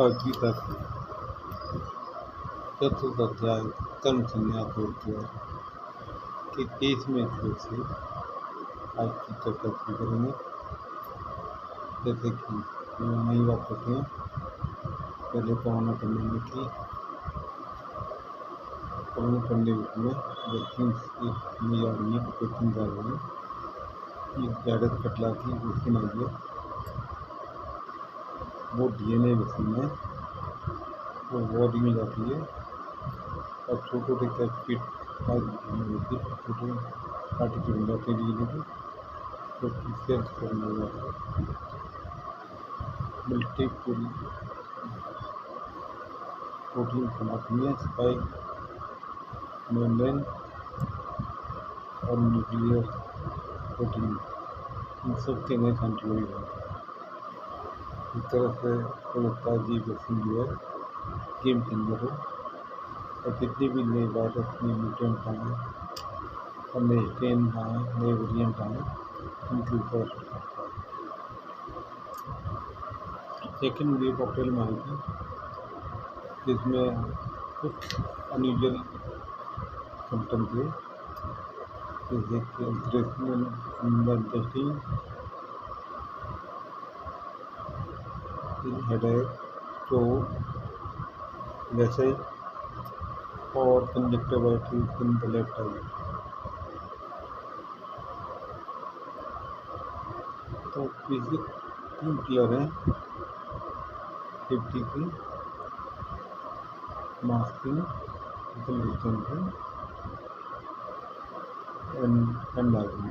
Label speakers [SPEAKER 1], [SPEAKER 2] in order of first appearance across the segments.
[SPEAKER 1] और गीता की चतुर्थ अध्याय कर्म संन्यास होता के 23वें श्लोक से आज की चर्चा शुरू करेंगे। जैसे कि नई बात करते हैं, पहले कामना करने में कि कामना करने में वैक्सीन एक नई आ रही है, कोचिंग जा रही है। एक वायरस कटला की वैक्सीन आई है, वो DNA वैक्सीन है, वो बॉडी में जाती है और छोटे कैप्सिड होती है, छोटे पार्टिकल जाते हैं DNA को, तो सेल्स फॉर्म हो जाता है। मल्टीपल प्रोटीन बनाती है, स्पाइक, मेम्ब्रेन और न्यूक्लियर प्रोटीन, इन सब के नए एंटीबॉडी बनते हैं। इस तरह से हो लगता है कि वैक्सीन जो है गेम चेंजर है और जितने भी नए वायरस, नए म्यूटेंट आए और नए स्ट्रेन आए, नए वेरिएंट आए, उनके ऊपर असर करता है। सेकेंड वेव अप्रैल में आई थी, जिसमें कुछ अनयूजुअल सिम्टम थे, जैसे कि अल्ट्रेशन इंटेस्टाइन, हेडेक, चोट, गैसेज और conjunctivitis in the left eye. तो बेसिक 3 पिलर हैं सेफ्टी की: masking, social distancing and hygiene.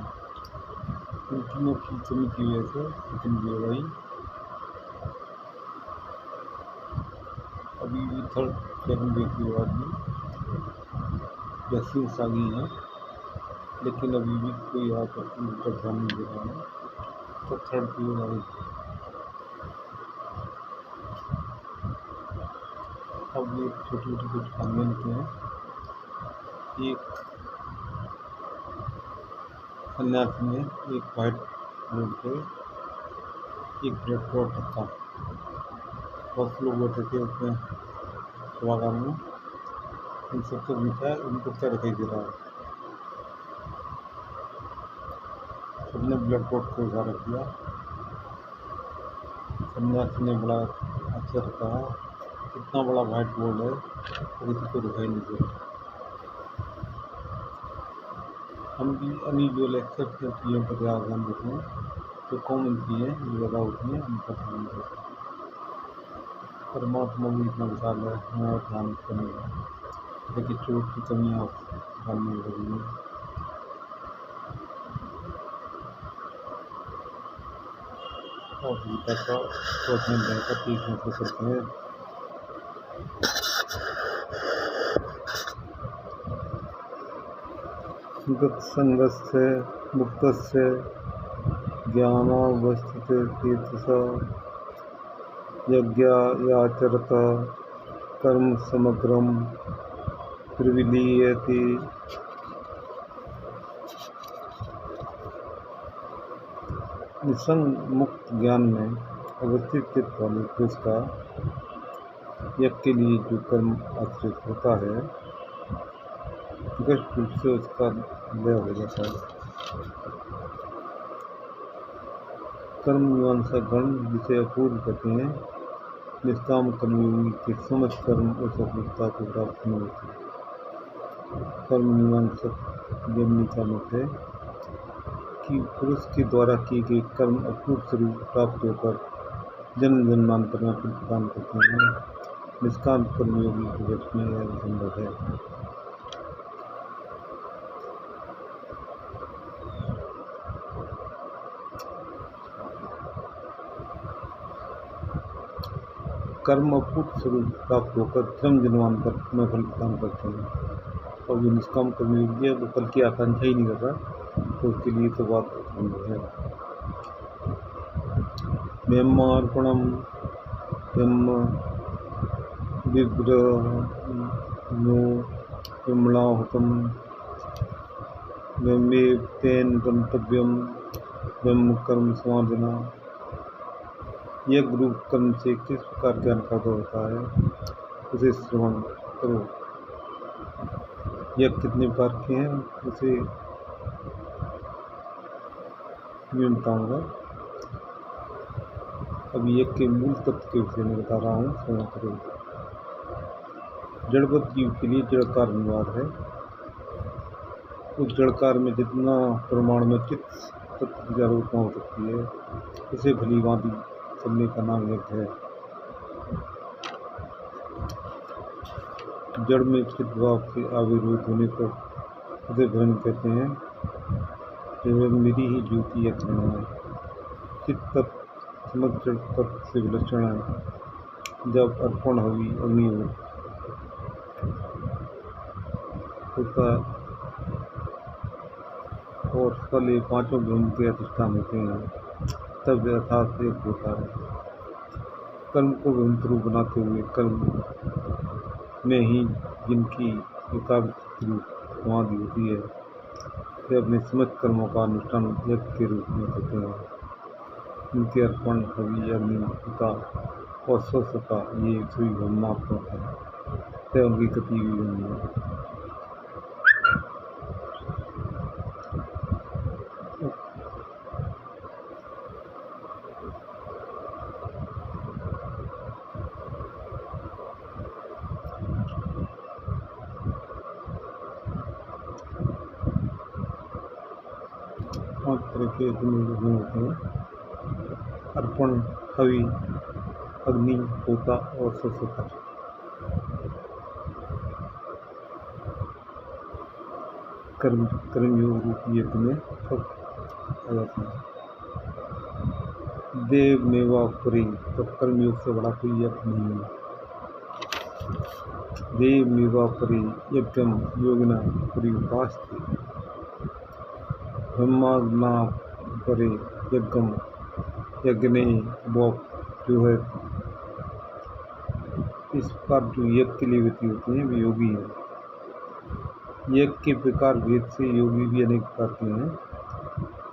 [SPEAKER 1] इन तीनों की कमी की वजह से सेकेंड वेव आई। अभी भी सेकेंड वेव की बाद भी वैक्सीन आ गई हैं, लेकिन अभी भी कोई यहाँ पर ध्यान नहीं दे रहा है, तो थर्ड वेव आई। अब ये छोटी छोटी कुछ कहानियाँ लिखी हैं। एक सन्यासी ने एक वाइट बोर्ड पे एक ब्लैक बोर्ड रखा, बहुत लोग बैठे थे उसमें सभागार में, इन सबसे पूछा इनको क्या दिखाई दे रहा है। सबने ब्लैक बोर्ड को उधार किया। सन्यासी ने बड़ा आश्चर्य कहा, इतना बड़ा वाइट बोर्ड है और किसी को दिखाई नहीं दे रहा। हम भी अनयूजुअल एक्सेप्शनल चीज़ों पर ज़्यादा ध्यान देते हैं, जो कॉमन चीज़ें जो ज़्यादा होती हैं उन पर ध्यान देते हैं। परमात्मा भी इतना विशाल है, हमें ध्यान करेगा, लेकिन चोट की कमियाँ ध्यान नहीं लगी हैं। और गीता का सोचने का 30 मतलब करते हैं। गतसंगस्य मुक्तस्य ज्ञानावस्थितचेतसा यज्ञायाचरत कर्म समग्रम प्रविलीयते। निसंग मुक्त ज्ञान में अवस्थित चित्त वाले पुरुष का यज्ञ के लिए जो कर्म आश्रित होता है, स्पष्ट रूप से उसका लय हो जाता है। कर्म मीमांसा गण जिसे अपूर्व कहते हैं, निष्काम कर्मयोगी के समझ कर्म और सफलता को प्राप्त नहीं होती। कर्म मीमांसक जन्मिका मत है कि पुरुष के द्वारा किए गए कर्म अपूर्व स्वरूप प्राप्त होकर जन्म जन्मांतर में फल प्रदान करते हैं। निष्काम कर्मयोगी के वश में यह संभव है। कर्म अपूर्व स्वरूप प्राप्त होकर जन्म जन्मांतर में फल प्रदान करते हैं, और जो निष्काम कर्मयोगी है वो फल की आकांक्षा ही नहीं कर रहा, तो उसके लिए तो बात संभव है। ब्रह्मार्पणम ब्रह्म विग्रहो ब्रह्मणाहुतम ब्रह्मेव तेन गंतव्यम ब्रह्म कर्म समाधिना। यह गुरु कर्म से किस प्रकार ज्ञान प्राप्त होता है, उसे श्रवण करो। यज्ञ कितने प्रकार के हैं, उसे मैं बताऊंगा। अभी यज्ञ के मूल तत्व के विषय में बता रहा हूँ, श्रवण करो। जड़वत जीव के लिए जड़कार अनिवार्य है। उस जड़कार में जितना प्रमाण में चित्त तत्व की जागरूकता हो सकती है, उसे भली भांति करने का नाम यज्ञ है। जड़ में चित्त भाव के आविर्भूत होने पर उसे ब्रह्म कहते हैं। यह मेरी ही ज्योति यज्ञ है। चित्त तत्व समझ जड़ तत्व से विलक्षण है। जब अर्पण हवि अग्नि होता और फल ये पांचों ब्रह्म के अधिष्ठान होते हैं, तब यथार्थ एक होता है। कर्म को ब्रह्म स्वरूप बनाते हुए कर्म में ही जिनकी एकाग्र समाधि होती है, वे अपने समझ कर्मों का अनुष्ठान यज्ञ के रूप में करते हैं। उनके अर्पण हवि अग्नि पिता और स्वच्छता ये सभी ब्रह्मात्मक है, तय उनकी गति भी ब्रह्म है। पांच तरह के गुण होते हैं: अर्पण हवि अग्नि होता और स्वच्छता। कर्मयोग रूपी यज्ञ में सब आ जाते हैं। देव मेवा परे, तब कर्मयोग से बड़ा कोई यज्ञ नहीं है। देव मेवा परे यज्ञम योगिना परिभाषते, ब्रह्माग्ना परे यज्ञम यज्ञने वो जो है। इस प्रकार जो यज्ञ के लिए व्यक्ति होते हैं वे योगी हैं। यज्ञ के प्रकार भेद से योगी भी अनेक प्रकार के हैं।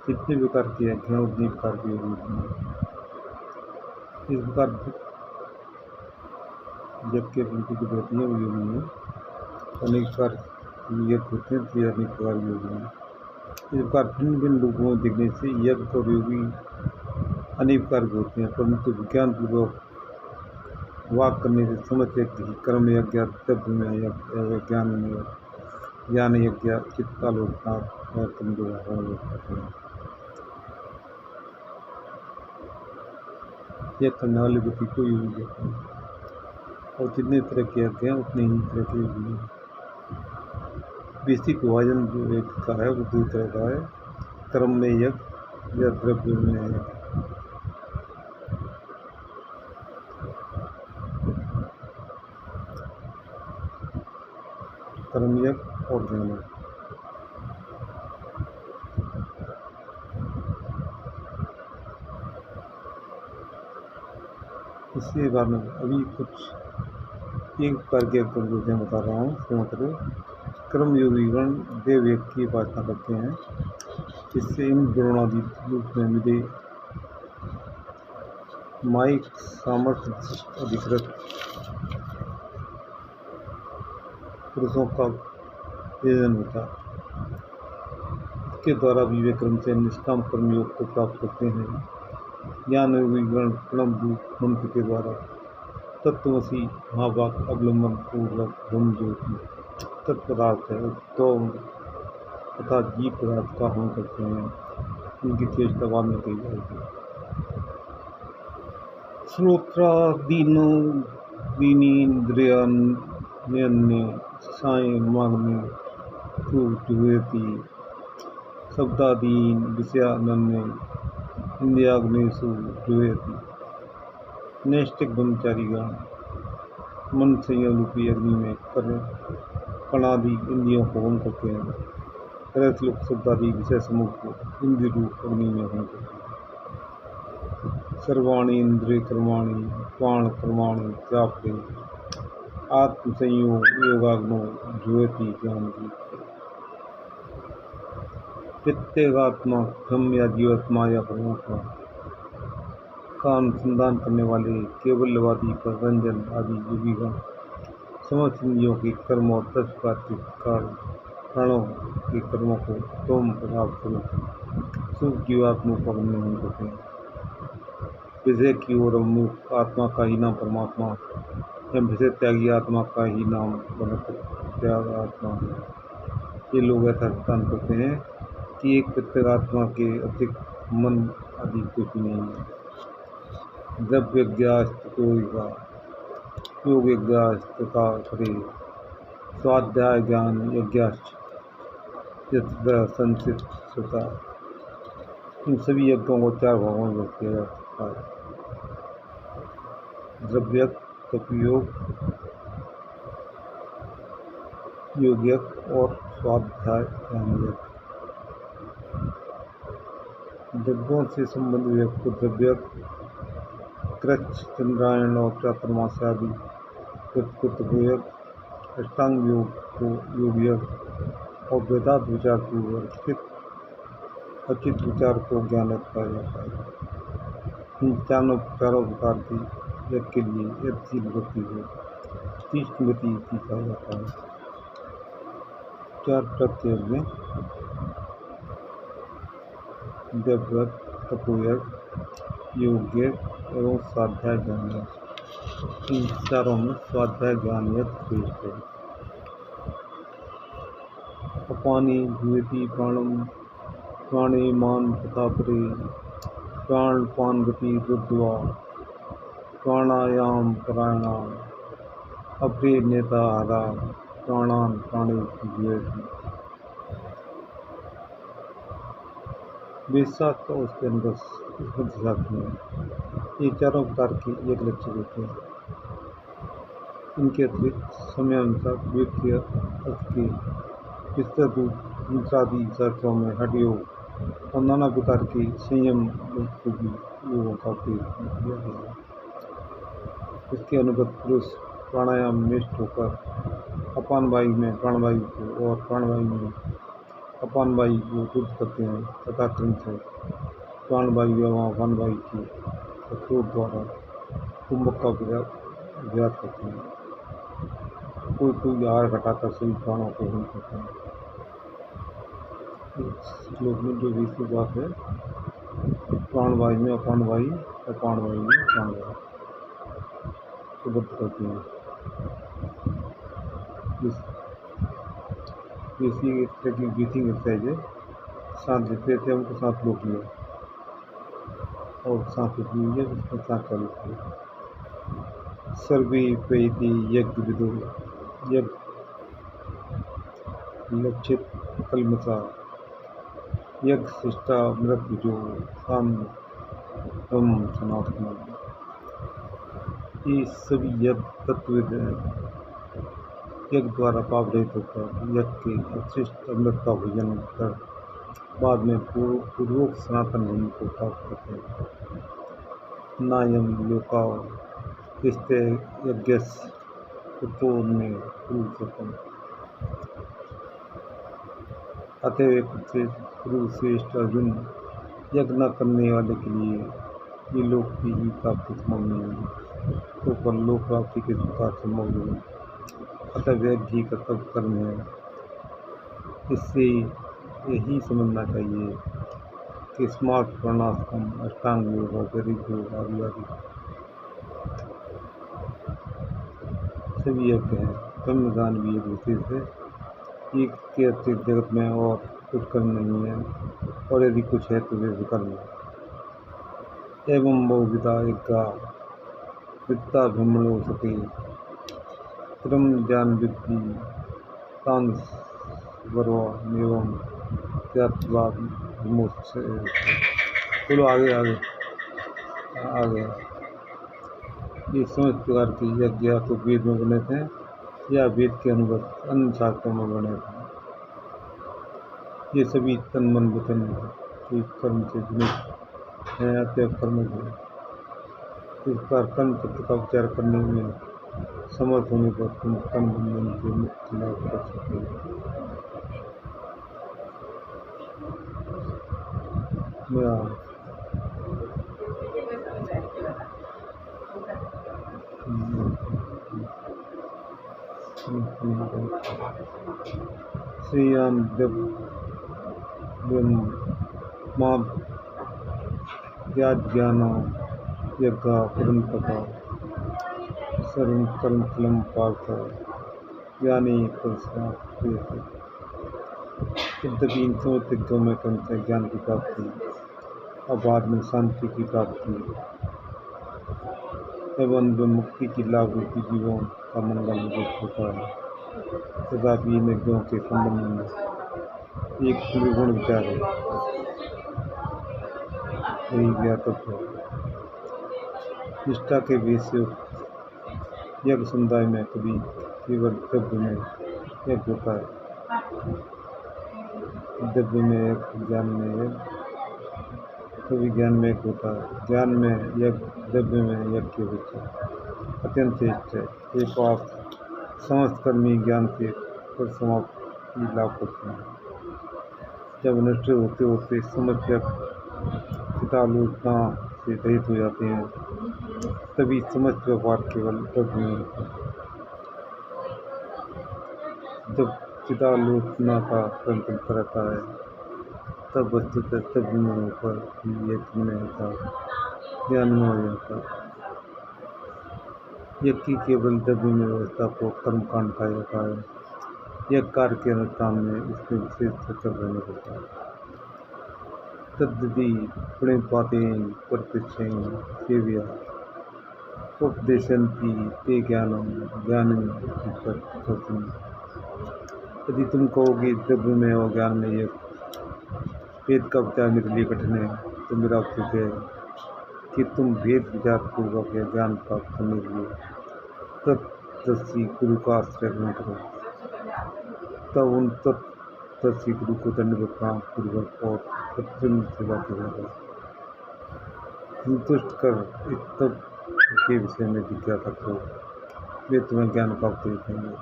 [SPEAKER 1] जितने प्रकार के यज्ञ हैं उतने प्रकार के योगी हैं। इस प्रकार यज्ञ के प्रति जो होती है वो योगी हैं। अनेक प्रकार यज्ञ होते हैं तो अनेक प्रकार योगी हैं। इस प्रकार भिन्न भिन्न रूपों में देखने से यज्ञ और योगी अनेक प्रकार के होते हैं, परंतु विज्ञान पूर्वक वाक करने से समझते हैं कि कर्म यज्ञ, तप में यज्ञ, ज्ञान यज्ञ, चित्तालोकनाथ और करते हैं। यह करने वाले व्यक्ति को योगी कहते हैं। और जितने तरह के यज्ञ हैं उतने ही तरह के योगी हैं। बेसिक विभाजन जो यज्ञ का है वो दो तरह का है: कर्म में यज्ञ या द्रव्य में यज्ञ। कर्म यज्ञ और ज्ञान यज्ञ। इसके बारे में अभी कुछ एक प्रकार के यज्ञ बता रहा हूँ, सुनो करो। कर्म योगीगण देव यज्ञ की उपासना करते हैं। इससे इन गुणादि रूप में मिले माइक सामर्थ्य अधिकृत पुरुषों का प्रयोजन होता है। इसके द्वारा भी वे कर्म से निष्काम कर्मयोग को प्राप्त करते हैं। ज्ञान योगीगण प्रणव रूप मंत्र के द्वारा तत्वमसि महावाक अवलंबन पूर्वक ब्रह्म ज्योति तत्पदार्थ है तो तथा जीव पदार्थ का हवन करते हैं। उनकी चेष्टा बाद में कही जाएगी। श्रोत्रादीनो दीनीन्द्रियान्य साय माग्नि तु जुहति शब्दादीन विषयानन्य इंद्रियाग्नेषु जुहति। नैष्ठिक ब्रह्मचारीगण मन संयम रूपी अग्नि में कणादि इंद्रियों को हवन करते हैं। लोक शब्दादि विषय समूह को इंद्रिय रूप अग्नि में हवन करते हैं। सर्वाणि इंद्रिय कर्माणि प्राण कर्माणि प्राप्ते आत्म संयोग योगाग्नो जुहति ज्ञान रूप। प्रत्येगात्मा ब्रह्म या जीवात्मा या परमात्मा का अनुसंधान करने वाले केवलवादी पर रंजन आदि योगीगण समस्त इंद्रियों के कर्म और 10 प्रकार के प्राणों के कर्मों को तोम प्रभाव स्वरूप सुख जीवात्मा पर नहीं करते हैं। विषय की ओर उन्मुख आत्मा का ही नाम परमात्मा या विषय त्यागी आत्मा का ही नाम त्याग आत्मा है। ये लोग ऐसा सिद्धांत करते हैं कि एक प्रत्येक आत्मा के अतिरिक्त मन आदि कुछ नहीं है। द्रव्यज्ञास्त योग यज्ञास्त तथा करे स्वाध्याय ज्ञान यज्ञाश्च संचित होता। इन सभी यज्ञों को 4 भागों में व्यक्त किया जा सकता है। द्रव्यज्ञ, तपयोग, योग यज्ञ और स्वाध्याय ज्ञान यज्ञ। द्रव्यों से संबंधित यज्ञ को द्रव्यज्ञ, कृच्छ, चंद्रायण और चातुर्मास आदि को तपोयज्ञ, अष्टांग योग को योग यज्ञ और वेदांत विचार पूर्वक अचित विचार को ज्ञान कहा जाता है। इन चारों प्रकार की यज्ञ के लिए यज्ञशील व्यक्ति को तीक्ष्ण गति कहा जाता है। 4 प्रत्यय में द्रव्यज्ञ, तपोयज्ञ, योग यज्ञ एवं स्वाध्याय ज्ञान यज्ञ। इन चारों में स्वाध्याय ज्ञान यज्ञ श्रेष्ठ है। अपानी भूति प्राणम प्राणे मान तथा परे प्राण पान गति रुद्वा प्राणायाम परायणाम अपरे नेता हरा प्राणान प्राणे जीवति। वेदशास्त्र और उसके अंदर शास्त्र में ये चारों प्रकार के एक लक्ष्य होते हैं। इनके अतिरिक्त समयानुसार वेद के अर्थ के विस्तृत रूप मंत्रादि शास्त्रों में हठ योग और नाना प्रकार के संयम योगों का उपयोग किया गया है। इसके अनुगत पुरुष प्राणायाम में निष्ठ होकर अपान वायु में प्राणवायु को और प्राणवायु में अपान वायु को रुद्ध करते हैं तथा क्रमशः प्राणवायु एवं अपान वायु के कठोर द्वारा कुंभक का अभ्यास करते हैं। कोई आहार घटाकर सभी प्राणों को हल करते हैं। इस श्लोक में जो 20वीं बात है, प्राणवायु में अपान वायु, अपान वायु में प्राणवायु को बद्ध करते हैं। इसी तरह की ब्रीथिंग एक्सरसाइज है। सांस लेते थे हमको सांस रोक लिया और सांस रुकी हुई है, उसमें सांस चालू किया। सर्वे पैति यज्ञ विदो यज्ञ लक्षित कलमसा यज्ञ शिष्टा मृत्युजो साम ब्रह्म सनातन। ये सभी यज्ञ तत्वविद यज्ञ द्वारा पाप रहित होकर यज्ञ के अवशिष्ट अमृत का भोजन कर बाद में पूर्वोक्त सनातन धर्म को प्राप्त करते हैं। नायम लोका स्ते यज्ञस्य कुतोऽन्ये पुरुषोत्तम। अतएव कुरुश्रेष्ठ अर्जुन, यज्ञ न करने वाले के लिए ये लोक की ही प्राप्ति संभव नहीं है, तो पर लोक प्राप्ति किस प्रकार संभव होगी। अतः यज्ञ ही कर्तव्य कर्म है। इससे यही समझना चाहिए कि स्मार्ट वर्णाश्रम अष्टांग योग और गरीब योग आदि आदि सभी यज्ञ हैं। कर्मदान भी एक विशेष है। एक के अतिरिक्त जगत में और कुछ कर्म नहीं है, और यदि कुछ है तो वे विकर्म है। एवं बहुविधा यज्ञा विद्या ब्रह्मणो सके क्रम ज्ञान विद्धि तान वर्वा एवं त्यागवाद विमोक्ष। चलो आगे ये समस्त प्रकार के यज्ञ या तो वेद में बने थे या वेद के अनुगत अन्य शास्त्रों में बने थे। ये सभी तन मन वचन के कर्म से जुड़े हैं, अतः कर्म है। इस प्रकार कर्म तत्व का विचार करने में समर्थ होने पर तुम कर्म बंधन से मुक्त लाभ कर सकते हो। श्रियं दिव्यं मां ज्ञानो यज्ञा पुरन्तका सर्वं कर्मफलं पार्थ ज्ञानी पुरुषार्थी। यद्यपि इन समस्त यज्ञों में क्रमशः ज्ञान की प्राप्ति और बाद में शांति की प्राप्ति एवं मुक्ति की लाभ रूपी जीवों का मंगल निरुक्त होता है, तथापि इन यज्ञों के संबंध में एक निर्गुण विचार है, यही ज्ञातव्य है। निष्ठा के भेद से यज्ञ समुदाय में कभी केवल द्रव्य में यज्ञ होता है, द्रव्य में यज्ञ, ज्ञान में यज्ञ, कभी ज्ञान में यज्ञ होता है। ज्ञान में यज्ञ, द्रव्य में यज्ञ की अपेक्षा अत्यंत श्रेष्ठ है। ये पाप समस्त कर्मी ज्ञान के परिसमाप्ति लाभ करते हैं। जब नष्ट होते होते समस्त चितालोचना से रहित हो जाते हैं, तभी समस्त व्यवहार केवल द्रव्य में होता है। जब चितालोचना का क्रम चलता रहता है, तब वस्तुतः द्रव्य में होकर यज्ञ में होता है, ज्ञान में हो जाता है। यज्ञ की केवल द्रव्य में व्यवस्था को कर्मकांड कहा जाता है। यज्ञ कार्य के अनुष्ठान में इसमें विशेष सचल रहना पड़ता है। तद्यपि प्रणिपातेन परपृच्छेन सेव्या उपदेशन्ति ते ज्ञानं ज्ञानं विपश्यन्ति। यदि तुम कहोगे द्रव्य में और ज्ञान में यज्ञ, भेद का विचार मेरे लिए कठिन है, तो मेरा उपदेश है कि तुम भेद विचार पूर्वक या ज्ञान प्राप्त करने के लिए तत्दर्शी गुरु का आश्रय ग्रहण करो। तब उन तत्दर्शी गुरु को दंडवत प्रणाम पूर्वक और सत्संग सेवा करेगा। संतुष्ट कर इस तब के विषय में जिज्ञासा करो, वे तुम्हें ज्ञान का उपदेश देंगे।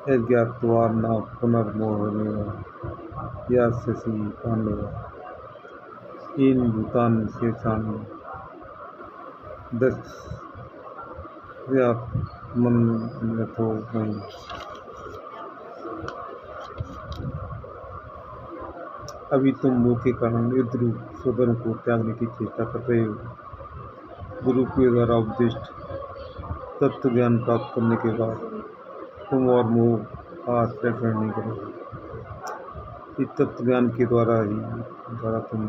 [SPEAKER 1] यज्ञात्वा न पुनर्मोहमेव यास्यसि पांडव इन भूतान शेषाणि दस्यात्मन्यथो मयि। अभी तुम मोह के कारण युद्ध रूप स्वधर्म को त्यागने की चेष्टा कर रहे हो। गुरु के द्वारा उपदिष्ट तत्व ज्ञान प्राप्त करने के बाद तुम और मोह का आश्रय ग्रहण नहीं करोगे। इस तत्व ज्ञान के द्वारा तुम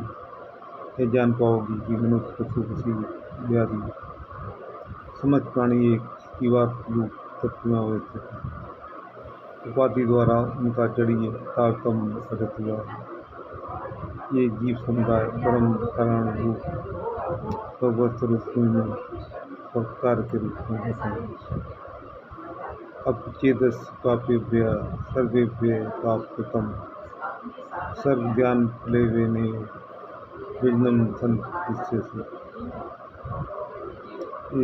[SPEAKER 1] यह जान पाओगी कि मनुष्य, पशु, पक्षी इत्यादि समस्त प्राणी एक जीवात्म तत्व में अवस्थित है। उपाधि द्वारा उनका जड़ीय तारतम्य प्रकट हुआ है। ये जीव समुदाय परम कारण रूप भगवत रूप में परोपकार के रूप में होते हैं। अपचेदस पापेभ्य सर्वेभ्य पापकृतम् सर्व ज्ञान प्लेवेने विघ्नं संतुष्यसि।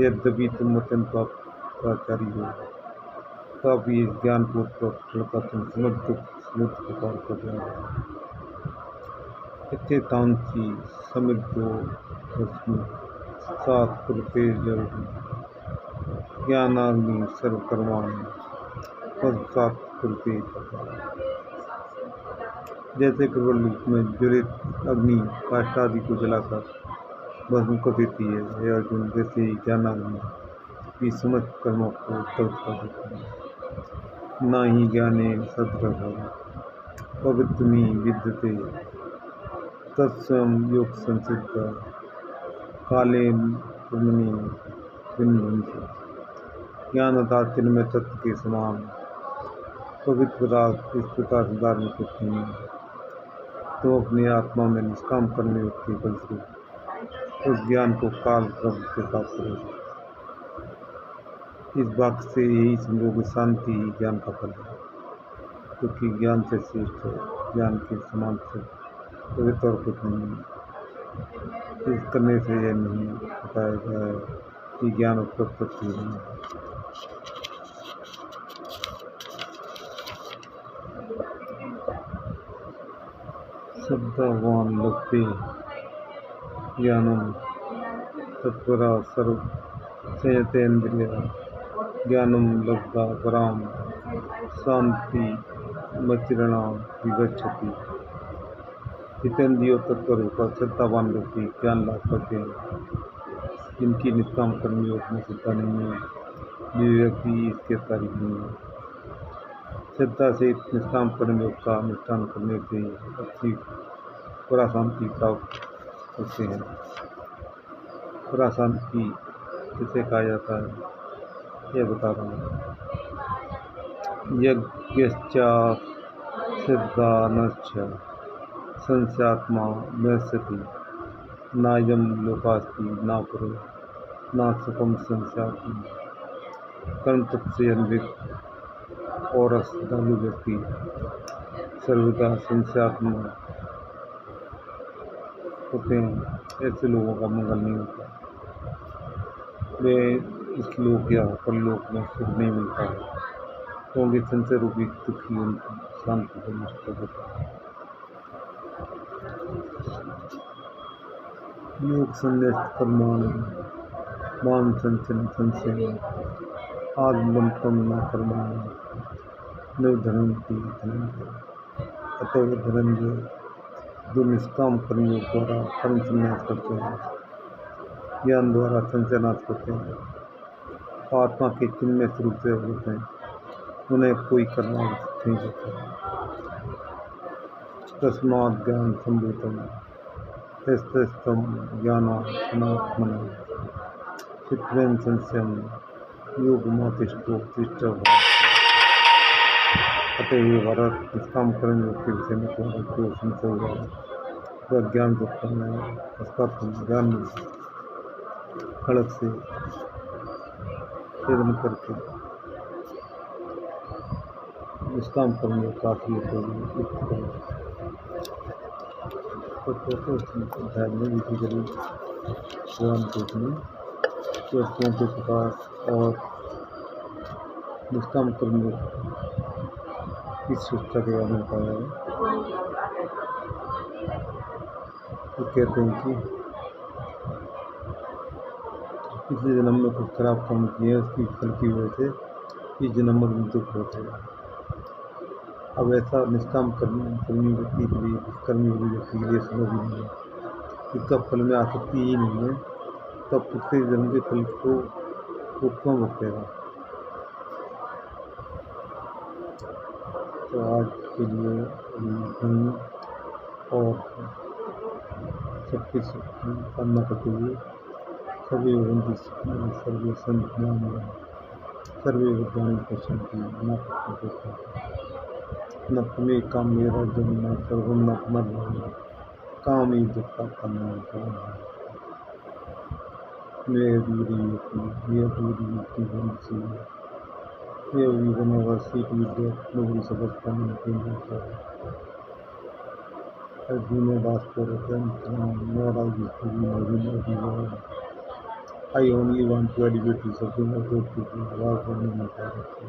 [SPEAKER 1] यद्यपि तुम अत्यंत पापाचारी हो, तब ये ज्ञानपूर्वक लड़का तुम समस्त दुख को पार कर जाएगा। इत्येतांसि समृद्धो रश्मि सात कुरुते जरुरि ज्ञानाग्नि सर्वकर्माणि तत्सात् कुरुते तथा। जैसे प्रबल रूप में ज्वलित अग्नि काष्ठ आदि को जलाकर भस्म कर देती है, हे अर्जुन, वैसे ही ज्ञानाग्नि भी समस्त कर्मों को दग्ध कर देती है। न ही ज्ञाने सद्ग्रह पवित्रमी विद्यते तत्स्वयं योग संसिद्ध काले ब्रह्मणि विन्दन्ति। ज्ञान अर्थात चिन्मय तत्व के समान पवित्र पदार्थ इस प्रकार से धार्मिक होते हैं। तो अपनी आत्मा में निष्काम करने के फलस्वरूप उस ज्ञान को काल क्रम से प्राप्त करेगा। इस वाक्य से यही समझो कि शांति ही ज्ञान का फल है, क्योंकि ज्ञान से श्रेष्ठ है। ज्ञान के समान से पवित्र और कुछ नहीं है। इस करने से यह नहीं बताया गया है कि ज्ञान उपलब्ध नहीं है। श्रद्धावान लभते ज्ञानं तत्परा सर्व संयतेन्द्रिय ज्ञानं लब्धा परां शांति मचिरणा विगच्छति। जितेंद्रियों तत्पर होकर श्रद्धावान व्यक्ति ज्ञान लाभ करते हैं। जिनकी निष्काम कर्म योग में श्रद्धा नहीं है, वे व्यक्ति इसके तारीफ नहीं है। श्रद्धा से निष्काम कर्म योग का अनुष्ठान करने से अच्छी परा शांति प्राप्त होते हैं। परा शांति किसे कहा जाता है, यह बता रहा हूँ। यज्ञश्च सिद्धानश्च संस्यात्मा नश्यति नायं लोकास्ति न परो न सुखम संस्याति। कर्म तत्व अन्वित और श्रद्धालु व्यक्ति सर्वदा संस्यात्मा होते हैं। ऐसे लोगों का मंगल नहीं होता। वे इस लोक या परलोक में सुख नहीं मिलता है, क्योंकि संशय रूपी दुखी उनकी शांति को नष्ट होता है। योग संन्यास कर्माणि मां संचन संशय आत्मबंधम न कर्माणि निर्धनंति धनंजय। अतः धनंजय जो निष्काम कर्मियों द्वारा कर्म संन्यास करते हैं, ज्ञान द्वारा संशय नाश करते हैं, आत्मा के चिन्मय स्वरूप से होते हैं, उन्हें कोई करना नहीं होता। तस्मात् ज्ञान संभूतम यस्तम ज्ञानात्मना चित्तेन संशयम योगमातिष्ठो तिष्ठो। अतः भारत निष्काम कर्म योग के विषय में तुम्हारा जो संशय हुआ वह ज्ञान दुखता है। उसका ज्ञान खड़क से छेदन करके निष्काम कर्म योग काफी अध्याय में विधि करी भगवान कृष्ण वस्तुओं के प्रकाश और निष्काम कर्म इस शिक्षा के बारे में बताया है। तो कहते हैं कि पिछले जन्म में कुछ खराब काम किए, उसकी फल की वजह से इस जन्म में दुख होते हैं। अब ऐसा निष्काम कर्मी व्यक्ति के लिए, कर्मयोगी व्यक्ति के लिए संभव ही नहीं है। इसका फल में आसक्ति ही नहीं है, तब पिछले जन्म के फल को वो क्यों भुगतेगा। तो आज के लिए और सबकी कामना करते हुए सर्वे भवन्तु सुखिनः सर्वे सन्तु निरामयाः सर्वे भद्राणि पश्यन्तु मा कश्चित् दुःखम् न प्रमे काम्ये राज्यं न सर्वं न पुनर्भवति कामी दुःखात्मा मे दूरी भवन्ति even our seat with death, nobody suffers from anything like that. I do not ask for attention, nor I wish to be known of the world. I only want to elevate to something of good people, who are from my character.